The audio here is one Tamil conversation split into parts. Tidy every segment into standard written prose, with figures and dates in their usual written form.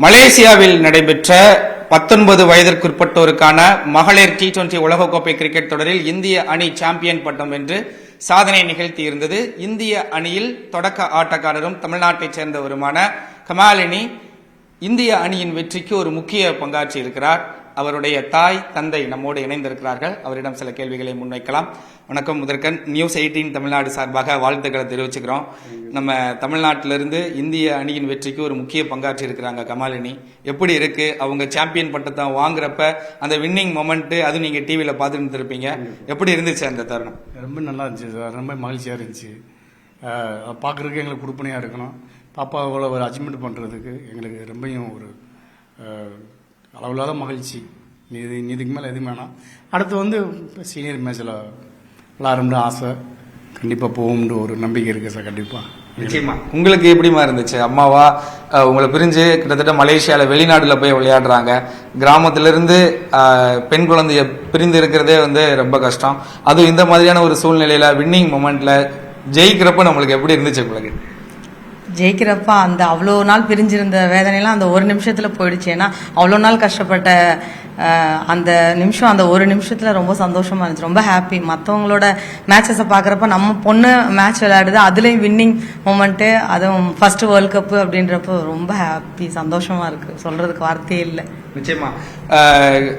மலேசியாவில் நடைபெற்ற 19 வயதிற்குட்பட்டோருக்கான மகளிர் T20 உலகக்கோப்பை கிரிக்கெட் தொடரில் இந்திய அணி சாம்பியன் பட்டம் வென்று சாதனை நிகழ்த்தியிருந்தது. இந்திய அணியில் தொடக்க ஆட்டக்காரரும் தமிழ்நாட்டைச் சேர்ந்தவருமான கமாலினி இந்திய அணியின் வெற்றிக்கு ஒரு முக்கிய பங்காற்றி இருக்கிறார். அவருடைய தாய் தந்தை நம்மோடு இணைந்திருக்கிறார்கள். அவரிடம் சில கேள்விகளை முன்வைக்கலாம். வணக்கம். முதற்கண் நியூஸ் 18 தமிழ்நாடு சார்பாக வாழ்த்துக்களை தெரிவிச்சுக்கிறோம். நம்ம தமிழ்நாட்டிலிருந்து இந்திய அணியின் வெற்றிக்கு ஒரு முக்கிய பங்காற்றி இருக்கிறாங்க கமாலினி. எப்படி இருக்கு அவங்க சாம்பியன் பட்டத்தை வாங்குறப்ப அந்த வின்னிங் மொமெண்ட், அது நீங்க டிவியில பார்த்துட்டு இருப்பீங்க, எப்படி இருந்துச்சு அந்த தருணம்? ரொம்ப நல்லா இருந்துச்சு சார், ரொம்ப மகிழ்ச்சியாக இருந்துச்சு. பார்க்குறதுக்கு எங்களுக்கு கொடுப்பனையாக இருக்கணும். பாப்பாவோட ஒரு அச்சீவ்மெண்ட் பண்ணுறதுக்கு எங்களுக்கு ரொம்பவும் ஒரு அளவில்லாத மகிழ்ச்சி. இதுக்கு மேலே எதுவும் வேணாம். அடுத்து வந்து சீனியர் மேட்சில் விளாடும்னு ஆசை, கண்டிப்பாக போகும்னு ஒரு நம்பிக்கை இருக்குது சார். கண்டிப்பாக. நிச்சயமா. உங்களுக்கு எப்படிமா இருந்துச்சு? அம்மாவா உங்களை பிரிஞ்சு கிட்டத்தட்ட மலேசியாவில் வெளிநாடுல போய் விளையாடுறாங்க. கிராமத்திலிருந்து பெண் குழந்தைய பிரிந்து இருக்கிறதே வந்து ரொம்ப கஷ்டம். அதுவும் இந்த மாதிரியான ஒரு சூழ்நிலையில வின்னிங் மொமெண்ட்ல ஜெயிக்கிறப்ப நம்மளுக்கு எப்படி இருந்துச்சு உங்களுக்கு? ஜெயிக்கிறப்ப அந்த அவ்வளோ நாள் பிரிஞ்சிருந்த வேதனைலாம் அந்த ஒரு நிமிஷத்தில் போயிடுச்சு. ஏன்னா அவ்வளோ நாள் கஷ்டப்பட்ட அந்த நிமிஷம், அந்த ஒரு நிமிஷத்தில் ரொம்ப சந்தோஷமாக இருந்துச்சு, ரொம்ப ஹாப்பி. மற்றவங்களோட மேட்சஸை பார்க்குறப்ப நம்ம பொண்ணு மேட்ச் விளையாடுது, அதுலேயும் வின்னிங் மூமெண்ட்டு, அதுவும் ஃபர்ஸ்ட் வேர்ல்ட் கப்பு அப்படின்றப்போ ரொம்ப ஹாப்பி, சந்தோஷமாக இருக்குது, சொல்கிறதுக்கு வார்த்தையே இல்லை. நிச்சயமா.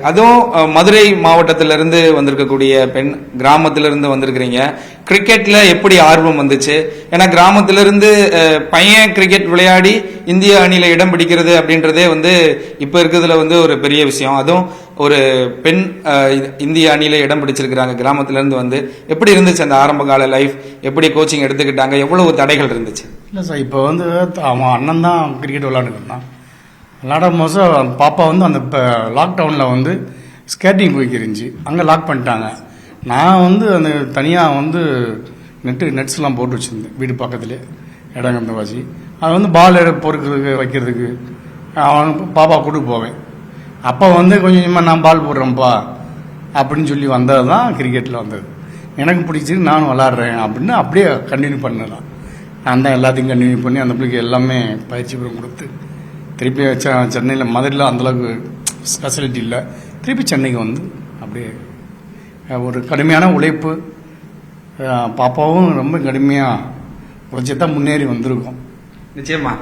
அதுவும் மதுரை மாவட்டத்திலிருந்து வந்திருக்கக்கூடிய பெண், கிராமத்திலிருந்து வந்திருக்கிறீங்க. கிரிக்கெட்ல எப்படி ஆர்வம் வந்துச்சு? ஏன்னா கிராமத்திலிருந்து பையன் கிரிக்கெட் விளையாடி இந்திய அணியில இடம் பிடிக்கிறது அப்படின்றதே வந்து இப்ப இருக்கிறதுல வந்து ஒரு பெரிய விஷயம். அதுவும் ஒரு பெண் இந்திய அணியில இடம் பிடிச்சிருக்கிறாங்க கிராமத்திலிருந்து வந்து. எப்படி இருந்துச்சு அந்த ஆரம்ப கால லைஃப்? எப்படி கோச்சிங் எடுத்துக்கிட்டாங்க? எவ்வளவு தடைகள் இருந்துச்சு? இல்லை சார், இப்போ வந்து அவன் அண்ணன் தான் கிரிக்கெட் விளாண்டுருந்தான். விளாடும் போது பாப்பா வந்து அந்த லாக்டவுனில் வந்து ஸ்கேட்டிங் போய்க்கிருந்துச்சு, அங்கே லாக் பண்ணிட்டாங்க. நான் வந்து அந்த தனியாக வந்து நெட்ஸ்லாம் போட்டு வச்சுருந்தேன் வீடு பக்கத்துலேயே, இடம் கந்த வாசி. அதை வந்து பால் பொறுக்கிறதுக்கு வைக்கிறதுக்கு அவன் பாப்பா கூட்டு போவேன். அப்போ வந்து கொஞ்சமாக நான் பால் போடுறேன்ப்பா அப்படின்னு சொல்லி வந்தது தான் கிரிக்கெட்டில் வந்தது. எனக்கு பிடிச்சிருக்கு, நானும் விளாட்றேன் அப்படின்னு அப்படியே கண்டினியூ பண்ணலாம். நான் தான் எல்லாத்தையும் கண்டினியூ பண்ணி அந்த பிள்ளைக்கு எல்லாமே பயிற்சி கொடுத்து திருப்பி சென்னையில், மதுரையில் அந்தளவுக்கு ஃபெசிலிட்டி இல்லை, திருப்பி சென்னைக்கு வந்து அப்படியே ஒரு கடுமையான உழைப்பு. பாப்பாவும் ரொம்ப கடுமையாக உழைச்சி தான் முன்னேறி வந்திருக்கோம். நிச்சயமா.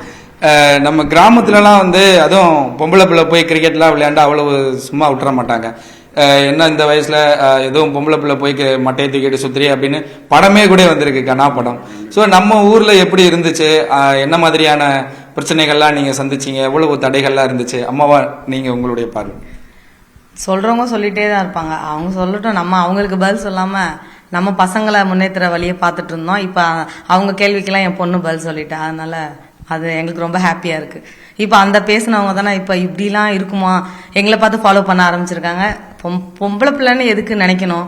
நம்ம கிராமத்துலலாம் வந்து அதுவும் பொம்பளை பிள்ளை போய் கிரிக்கெட்லாம் விளையாண்டா அவ்வளவு சும்மா விட்டுற மாட்டாங்க. என்ன இந்த வயசுல எதுவும் பொம்பளை பிள்ளை போய் மட்டையை தூக்கிட்டு சுத்திரி அப்படின்னு படமே கூட வந்திருக்கு, கனா படம். ஸோ நம்ம ஊர்ல எப்படி இருந்துச்சு? என்ன மாதிரியான பிரச்சனைகள்லாம் நீங்க சந்திச்சீங்க? எவ்வளவு தடைகள்லாம் இருந்துச்சு? அம்மாவா நீங்க உங்களுடைய பார்வை? சொல்றவங்க சொல்லிட்டே தான் இருப்பாங்க, அவங்க சொல்லட்டும். நம்ம அவங்களுக்கு பதில் சொல்லாம நம்ம பசங்களை முன்னேற்ற வழியை பார்த்துட்டு இருந்தோம். இப்போ அவங்க கேள்விக்கெல்லாம் என் பொண்ணு பதில் சொல்லிட்டா, அதனால அது எங்களுக்கு ரொம்ப ஹாப்பியா இருக்கு. இப்போ அந்த பேசினவங்க தானே இப்போ இப்படிலாம் இருக்குமா எங்களை பார்த்து ஃபாலோ பண்ண ஆரம்பிச்சிருக்காங்க. பொம்பளை பிள்ளைன்னு எதுக்கு நினைக்கணும்?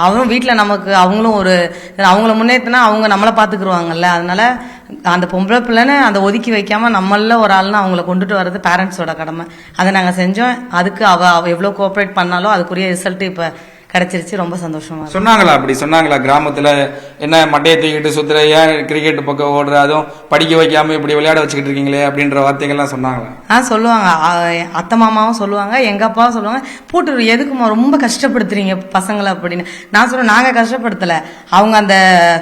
அவரும் வீட்டில் நமக்கு அவங்களும் ஒரு அவங்கள முன்னேற்றினா அவங்க நம்மளை பார்த்துக்குருவாங்கல்ல. அதனால அந்த பொம்பளை பிள்ளைன்னு அந்த ஒதுக்கி வைக்காம நம்மள ஒரு ஆள்னா அவங்கள கொண்டுட்டு வர்றது பேரண்ட்ஸோட கடமை. அதை நாங்கள் செஞ்சோம். அதுக்கு அவ எவ்வளோ கோஆப்ரேட் பண்ணாலும் அதுக்குரிய ரிசல்ட் இப்போ கிடைச்சிருச்சு. ரொம்ப சந்தோஷமா சொன்னாங்களா? அப்படி சொன்னாங்களா கிராமத்துல? என்ன மட்டையை தூக்கிட்டு சுத்துற, ஏன் கிரிக்கெட் பக்கம் ஓடுற, அதுவும் படிக்க வைக்காம இப்படி விளையாட வச்சுக்கிட்டு இருக்கீங்களே அப்படின்ற வார்த்தைகள்லாம் சொன்னாங்களா? சொல்லுவாங்க. அத்தை மாமாவும் சொல்லுவாங்க, எங்க அப்பாவும் சொல்லுவாங்க, போட்டு எதுக்குமா ரொம்ப கஷ்டப்படுத்துறீங்க பசங்களை அப்படின்னு. நான் சொல்றேன், நாங்க கஷ்டப்படுத்தல, அவங்க அந்த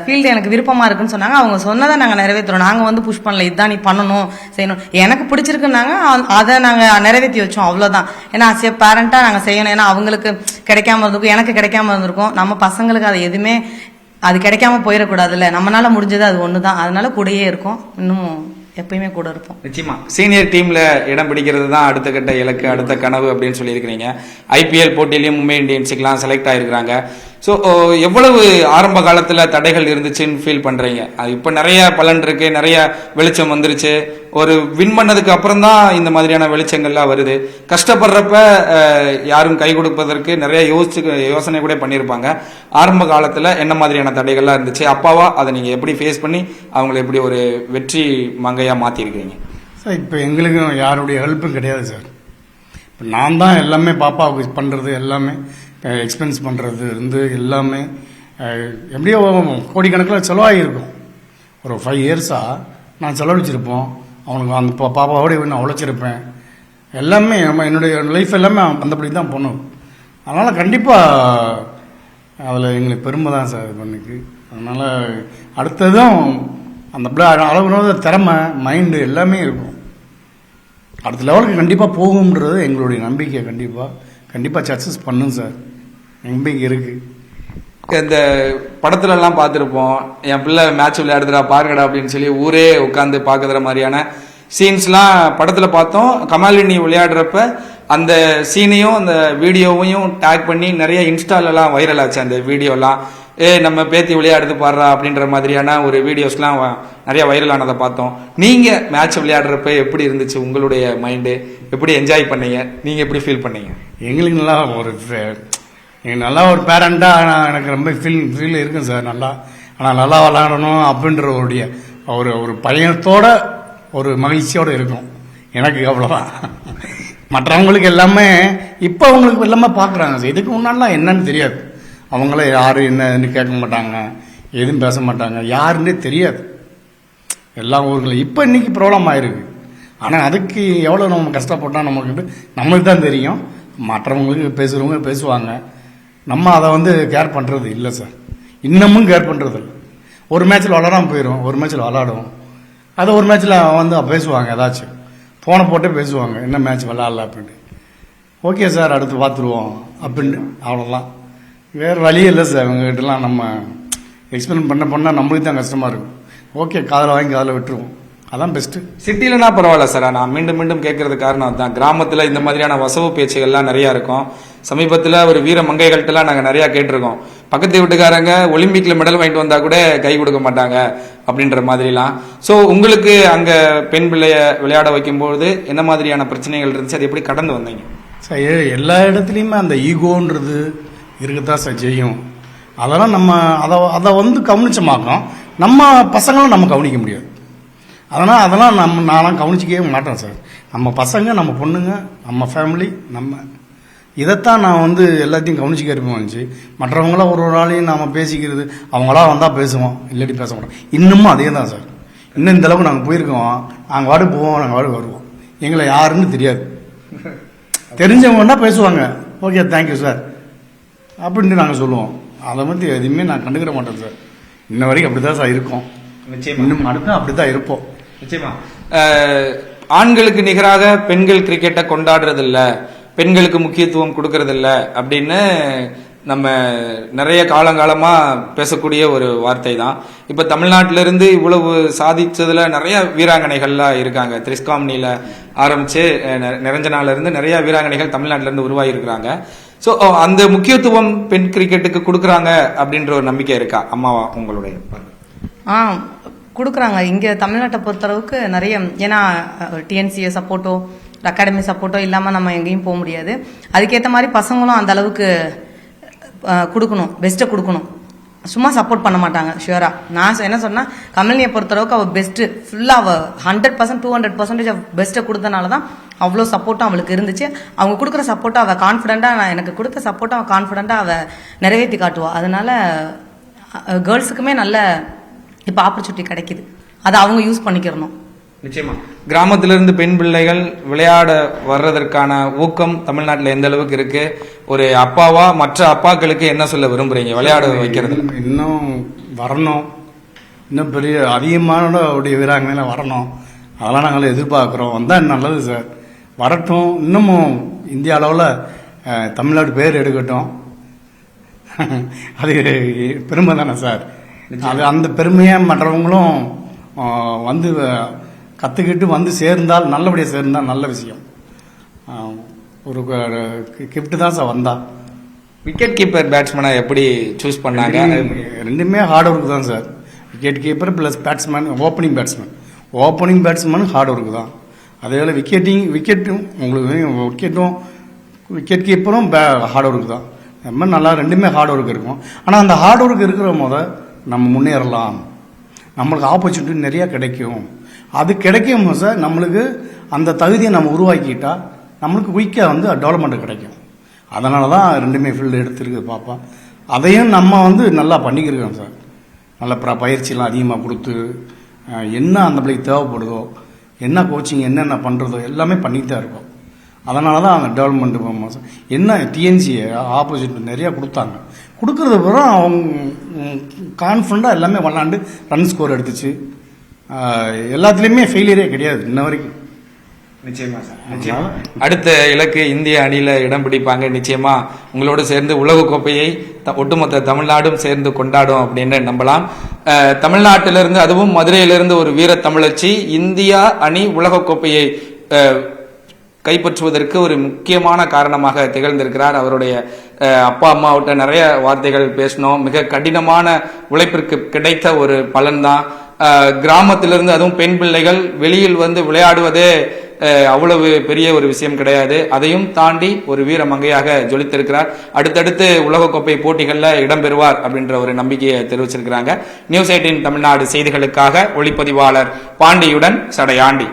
ஃபீல்டு எனக்கு விருப்பமா இருக்குன்னு சொன்னாங்க. அவங்க சொன்னதை நாங்க நிறைவேற்றுறோம். நாங்க வந்து புஷ் பண்ணல, இதுதான் நீ பண்ணணும் செய்யணும், எனக்கு பிடிச்சிருக்குன்னாங்க, அதை நாங்க நிறைவேற்றி வச்சோம், அவ்வளவுதான். ஏன்னா ஆஸ் பேரண்டா நாங்க செய்யணும். ஏன்னா அவங்களுக்கு கிடைக்காம இருந்திருக்கும், எனக்கு கிடைக்காம இருந்திருக்கும். நம்ம பசங்களுக்கு அது எதுவுமே அது கிடைக்காம போயிடக்கூடாதுல்ல. நம்மளால முடிஞ்சது அது ஒண்ணுதான். அதனால கூடயே இருக்கும், இன்னும் எப்பயுமே கூட இருப்போம். நிச்சயமா. சீனியர் டீம்ல இடம் பிடிக்கிறது தான் அடுத்த கட்ட இலக்கு, அடுத்த கனவு அப்படின்னு சொல்லியிருக்கிறீங்க. IPL போட்டியிலையும் மும்பை இந்தியன்ஸுக்கெல்லாம் செலக்ட் ஆயிருக்கிறாங்க. ஸோ எவ்வளவு ஆரம்ப காலத்துல தடைகள் இருந்துச்சுன்னு ஃபீல் பண்றீங்க? இப்போ நிறைய பலன் இருக்கு, நிறைய வெளிச்சம் வந்துருச்சு. ஒரு வின் பண்ணதுக்கு அப்புறம் தான் இந்த மாதிரியான வெளிச்சங்கள்லாம் வருது. கஷ்டப்படுறப்ப யாரும் கை கொடுப்பதற்கு நிறைய யோசனை கூட பண்ணியிருப்பாங்க. ஆரம்ப காலத்துல என்ன மாதிரியான தடைகள்லாம் இருந்துச்சு? அப்பாவா அதை நீங்க எப்படி ஃபேஸ் பண்ணி அவங்களை எப்படி ஒரு வெற்றி மங்கையா மாத்திருக்கீங்க? சார், இப்போ எங்களுக்கு யாருடைய ஹெல்ப்பும் கிடையாது சார். இப்போ நான் தான் எல்லாமே பாப்பாவுக்கு பண்ணுறது, எல்லாமே எக்ஸ்பென்ஸ் பண்ணுறது இருந்து எல்லாமே எப்படியோ கோடிக்கணக்கில் செலவாகிருக்கும். ஒரு 5 இயர்ஸாக நான் செலவழிச்சிருப்போம். அவனுக்கு அந்த பாப்பாவோட நான் உழைச்சிருப்பேன். எல்லாமே என்னுடைய லைஃப் எல்லாமே அந்தபடி தான் போகணும். அதனால் கண்டிப்பாக அதில் எங்களுக்கு பெருமை தான் சார் பண்ணிக்கு. அதனால் அடுத்ததும் அந்த அளவுனோட திறமை மைண்டு எல்லாமே இருக்கும். அடுத்த லெவலுக்கு கண்டிப்பாக போகும்ன்றது எங்களுடைய நம்பிக்கை. கண்டிப்பாக சக்ஸஸ் பண்ணும் சார், நம்பிக்கை இருக்குது. இந்த படத்துல எல்லாம் பார்த்துருப்போம், என் பிள்ளை மேட்ச் விளையாடுறா பாருங்கடா அப்படின்னு சொல்லி ஊரே உட்காந்து பார்க்குற மாதிரியான சீன்ஸ்லாம் படத்துல பார்த்தோம். கமாலினி விளையாடுறப்ப அந்த சீனையும் அந்த வீடியோவையும் டேக் பண்ணி நிறைய இன்ஸ்டாலெல்லாம் வைரல் ஆச்சு. அந்த வீடியோலாம் நம்ம பேத்தி விளையாடுறது பாடுறா அப்படின்ற மாதிரியான ஒரு வீடியோஸ்லாம் நிறைய வைரல் ஆனதை பார்த்தோம். நீங்க மேட்ச் விளையாடுறப்ப எப்படி இருந்துச்சு? உங்களுடைய மைண்டு எப்படி என்ஜாய் பண்ணீங்க? நீங்க எப்படி ஃபீல் பண்ணீங்க? எங்களுக்கு நல்லா ஒரு பேரண்டாக எனக்கு ரொம்ப ஃபீல் இருக்கும் சார். ஆனால் நல்லா விளையாடணும் அப்படின்ற ஒரு பயத்தோட ஒரு மகிழ்ச்சியோடு இருக்கும் எனக்கு. அவ்வளோதான். மற்றவங்களுக்கு எல்லாமே இப்போ அவங்களுக்கு எல்லாமே பார்க்குறாங்க சார். இதுக்கு முன்னாடிலாம் என்னன்னு தெரியாது. அவங்கள யார் என்னன்னு கேட்க மாட்டாங்க, எதுவும் பேச மாட்டாங்க, யாருன்னே தெரியாது எல்லா ஊர்களும். இப்போ இன்னைக்கு ப்ராப்ளம் ஆயிருக்கு. ஆனால் அதுக்கு எவ்வளோ நம்ம கஷ்டப்பட்டால் நம்மளுக்கு தான் தெரியும். மற்றவங்களுக்கு பேசுகிறவங்க பேசுவாங்க, நம்ம அதை கேர் பண்ணுறது இல்லை சார். இன்னமும் கேர் பண்ணுறது இல்லை. ஒரு மேட்ச்சில் விளாடாமல் போயிடும், ஒரு மேட்ச்சில் விளாடுவோம். அதை ஒரு மேட்ச்சில் பேசுவாங்க, ஏதாச்சும் ஃபோனை போட்டு பேசுவாங்க, என்ன மேட்ச் விளாட்ல அப்படின்ட்டு. ஓகே சார் அடுத்து பார்த்துருவோம் அப்படின்ட்டு, அவ்வளோதான். வேறு வழியே இல்லை சார். இவங்ககிட்டலாம் நம்ம எக்ஸ்பிளைன் பண்ணால் நம்மளுக்கு தான் கஷ்டமாக இருக்கும். ஓகே காதில் வாங்கி காதில் விட்டுருவோம், அதான் பெஸ்ட்டு. சிட்டிலனா பரவாயில்ல சார். நான் மீண்டும் கேட்கறது காரணம் தான், கிராமத்தில் இந்த மாதிரியான வசவு பேச்சுகள்லாம் நிறையா இருக்கும். சமீபத்தில் ஒரு வீர மங்கைகள்ட்டெல்லாம் நாங்கள் நிறையா கேட்டிருக்கோம். பக்கத்து வீட்டுக்காரங்க ஒலிம்பிக்ல மெடல் வாங்கிட்டு வந்தா கூட கை கொடுக்க மாட்டாங்க அப்படின்ற மாதிரிலாம். ஸோ உங்களுக்கு அங்கே பெண் பிள்ளைய விளையாட வைக்கும்போது என்ன மாதிரியான பிரச்சனைகள் இருந்துச்சு, அதை எப்படி கடந்து வந்தீங்க சார்? எல்லா இடத்துலையுமே அந்த ஈகோன்றது இருக்கத்தான் சார் செய்யும். அதெல்லாம் நம்ம அதை கவனிச்சமாக்கோம். நம்ம பசங்களும் நம்ம கவனிக்க முடியாது. அதெல்லாம் நான்லாம் கவனிச்சிக்கவே மாட்டேன் சார். நம்ம பசங்க, நம்ம பொண்ணுங்க, நம்ம ஃபேமிலி, இதைத்தான் நான் எல்லாத்தையும் கவனிச்சிக்க இருப்போம். மற்றவங்களாம் ஒரு ஆளையும் நாம் பேசிக்கிறது, அவங்களா வந்தால் பேசுவோம், இல்லாட்டி பேச மாட்டோம். இன்னமும் அதே தான் சார். இன்னும் இந்த அளவுக்கு நாங்கள் போயிருக்கோம். நாங்கள் வாடு போவோம், நாங்கள் வாடு வருவோம். எங்களை யாருன்னு தெரியாது. தெரிஞ்சவங்கன்னா பேசுவாங்க, ஓகே தேங்க்யூ சார் அப்படின்ட்டு நாங்கள் சொல்லுவோம். அதை பற்றி எதுவுமே நான் கண்டுக்கிற மாட்டேன் சார். இன்ன வரைக்கும் அப்படி தான் சார் இருக்கோம். இன்னும் அடுத்து அப்படி தான் இருப்போம். நிச்சயமா ஆண்களுக்கு நிகராக பெண்கள் கிரிக்கெட்டை கொண்டாடுறது இல்ல, பெண்களுக்கு முக்கியத்துவம் கொடுக்கறது இல்ல அப்படின்னு நம்ம நிறைய காலங்காலமா பேசக்கூடிய ஒரு வார்த்தை தான். இப்ப தமிழ்நாட்டில இருந்து இவ்வளவு சாதிச்சதுல நிறைய வீராங்கனைகள்லாம் இருக்காங்க. திரிஸ்காம்னில ஆரம்பிச்சு நிரஞ்சனால இருந்து நிறைய வீராங்கனைகள் தமிழ்நாட்டில இருந்து உருவாகி இருக்கிறாங்க. ஸோ அந்த முக்கியத்துவம் பெண் கிரிக்கெட்டுக்கு கொடுக்குறாங்க அப்படின்ற ஒரு நம்பிக்கை இருக்கா அம்மாவா உங்களுடைய? கொடுக்குறாங்க. இங்கே தமிழ்நாட்டை பொறுத்தளவுக்கு நிறைய, ஏன்னா டிஎன்சிஏ சப்போர்ட்டோ அகாடமி சப்போர்ட்டோ இல்லாமல் நம்ம எங்கேயும் போக முடியாது. அதுக்கேற்ற மாதிரி பசங்களும் அந்த அளவுக்கு கொடுக்கணும், பெஸ்ட்டை கொடுக்கணும். சும்மா சப்போர்ட் பண்ண மாட்டாங்க ஷியூரா. நான் என்ன சொன்னா, கமலினியை பொறுத்தளவுக்கு அவள் பெஸ்ட்டு ஃபுல்லாக அவள் 100% 200% பெஸ்ட்டை கொடுத்தனால தான் அவ்வளோ சப்போர்ட்டும் அவளுக்கு இருந்துச்சு. அவங்க கொடுக்குற சப்போர்ட்டை அவள் கான்ஃபிடென்ட்டாக, நான் எனக்கு கொடுத்த சப்போர்ட்டை அவள் கான்ஃபிடென்ட்டாக அவள் நிறைவேற்றி காட்டுவாள். அதனால கேர்ள்ஸுக்குமே நல்ல இப்போ ஆப்பர்ச்சுனிட்டி கிடைக்குது, அதை அவங்க யூஸ் பண்ணிக்கிறணும். நிச்சயமா கிராமத்திலிருந்து பெண் பிள்ளைகள் விளையாட வர்றதற்கான ஊக்கம் தமிழ்நாட்டில் எந்த அளவுக்கு இருக்கு? ஒரு அப்பாவா மற்ற அப்பாக்களுக்கு என்ன சொல்ல விரும்புறீங்க விளையாட வைக்கிறது? இன்னும் வரணும், இன்னும் பெரிய அதிகமான வீராங்கனை வரணும், அதெல்லாம் நாங்கள் எதிர்பார்க்குறோம். வந்தால் நல்லது சார், வரட்டும். இன்னமும் இந்திய அளவில் தமிழ்நாடு பேர் எடுக்கட்டும். அது பெருமை தானே சார். அது அந்த பெருமையை மற்றவங்களும் கற்றுக்கிட்டு சேர்ந்தால், நல்லபடியாக சேர்ந்தால் நல்ல விஷயம். ஒரு கிஃப்ட் தான் சார் வந்தா. விக்கெட் கீப்பர் பேட்ஸ்மேனை எப்படி சூஸ் பண்ணாங்க? ரெண்டுமே ஹார்ட் ஒர்க் தான் sir. Wicket keeper plus batsman, opening batsman hard work தான். அதே போல் விக்கெட்டும் உங்களுக்கு விக்கெட் கீப்பரும் ஹார்ட் ஒர்க் தான். ரொம்ப நல்லா ரெண்டுமே ஹார்ட் ஒர்க் இருக்கும். ஆனால் அந்த ஹார்ட் ஒர்க் இருக்கிற போது நம்ம முன்னேறலாம், நம்மளுக்கு ஆப்பர்ச்சுனிட்டி நிறையா கிடைக்கும். அது கிடைக்கும் சார். நம்மளுக்கு அந்த தகுதியை நம்ம உருவாக்கிட்டா நம்மளுக்கு குயிக்காக டெவலப்மெண்ட் கிடைக்கும். அதனால தான் ரெண்டுமே ஃபீல்டு எடுத்துருக்கு பாப்பா. அதையும் நம்ம நல்லா பண்ணிக்கிறோம் சார். நல்ல பயிற்சியெலாம் அதிகமாக கொடுத்து, என்ன அந்த பிள்ளைக்கு தேவைப்படுதோ, என்ன கோச்சிங் என்னென்ன பண்ணுறதோ எல்லாமே பண்ணிட்டு தான் இருக்கோம். அதனால தான் அந்த டெவலப்மெண்ட் என்ன டிஎன்சி ஆப்போசிட் நிறையா கொடுத்தாங்க. கொடுக்கறது பிறகு அவங்க கான்ஃபிடண்ட்டாக எல்லாமே விளாண்டு ரன் ஸ்கோர் எடுத்துச்சு. எல்லாத்துலேயுமே ஃபெயிலியரே கிடையாது இன்ன வரைக்கும். நிச்சயமா சார், நிச்சயமா. அடுத்த இலக்கு இந்திய அணியில இடம் பிடிப்பாங்க. நிச்சயமா உங்களோடு சேர்ந்து உலகக்கோப்பையை ஒட்டுமொத்த தமிழ்நாடும் சேர்ந்து கொண்டாடும் அப்படின்னு நம்பலாம். தமிழ்நாட்டிலிருந்து, அதுவும் மதுரையிலிருந்து ஒரு வீர தமிழச்சி இந்தியா அணி உலகக்கோப்பையை கைப்பற்றுவதற்கு ஒரு முக்கியமான காரணமாக திகழ்ந்திருக்கிறார். அவருடைய அப்பா அம்மாவிட்ட நிறைய வார்த்தைகள் பேசணும். மிக கடினமான உழைப்பிற்கு கிடைத்த ஒரு பலன்தான். கிராமத்திலிருந்து, அதுவும் பெண் பிள்ளைகள் வெளியில் வந்து விளையாடுவதே அவ்வளவு பெரிய ஒரு விஷயம் கிடையாது. அதையும் தாண்டி ஒரு வீர மங்கையாக ஜொலித்திருக்கிறார். அடுத்தடுத்து உலகக்கோப்பை போட்டிகளில் இடம்பெறுவார் அப்படின்ற ஒரு நம்பிக்கையை தெரிவிச்சிருக்கிறாங்க. நியூஸ் 18 தமிழ்நாடு செய்திகளுக்காக ஒளிப்பதிவாளர் பாண்டியுடன் சடையாண்டி.